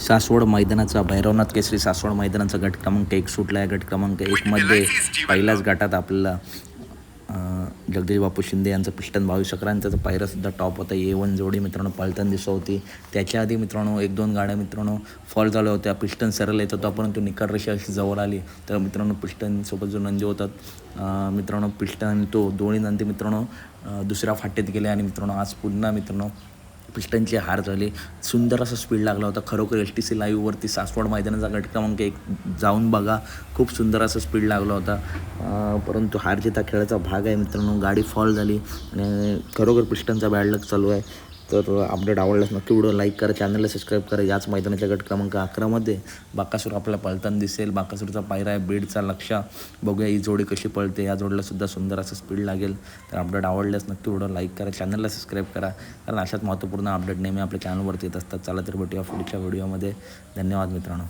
सासवड मैदानाचा भैरवनाथ केसरी सासवड मैदानाचा गट क्रमांक 1 सुटला आहे. गट क्रमांक 1मध्ये पहिल्याच गटात आपल्याला जगदीश बापू शिंदे यांचं पिस्टन 2211 यांचा पायरासुद्धा टॉप होता. A1 जोडी मित्रांनो पळताना दिसत होती. त्याच्या आधी मित्रांनो 1-2 गाड्या मित्रांनो फॉल झाल्या होत्या. पिस्टन सरळ येत होता परंतु निकाल रेषा अशी जवळ आली तर मित्रांनो पिस्टनसोबत जो नंदी होतात मित्रांनो पिस्टन तो दोन्ही नंदी मित्रांनो दुसऱ्या फाटेत गेले आणि मित्रांनो आज पुन्हा मित्रांनो पिस्टनची हार झाली. सुंदर असा स्पीड लागला होता. खरोखर STC लाईव्हवरती सासवड मैदानाचा गट क्रमांक 1 जाऊन बघा. खूप सुंदर असा स्पीड लागला होता. परंतु हार जीत हा खेळाचा भाग आहे मित्रांनो. गाडी फॉल झाली आणि खरोखर पिस्टनचा बॅड लक चालू आहे. तर अपडेट आवडल्यास नक्की व्हिडिओ लाईक करा, चॅनलला सबस्क्राईब करा. याच मैदानाच्या गट क्रमांक 11मध्ये बाकासूर आपल्याला पळताना दिसेल. बाकासूरचा पायरा आहे बीडचा. लक्ष बघूया ही जोडी कशी पळते. या जोडीला सुद्धा सुंदर असं स्पीड लागेल. तर अपडेट आवडल्यास नक्की व्हिडिओ लाईक करा, चॅनलला सबस्क्राईब करा, कारण अशाच महत्त्वपूर्ण अपडेट नेहमी आपल्या चॅनलवरती येत असतात. चला तर भेटूया पुढच्या व्हिडिओमध्ये. धन्यवाद मित्रांनो.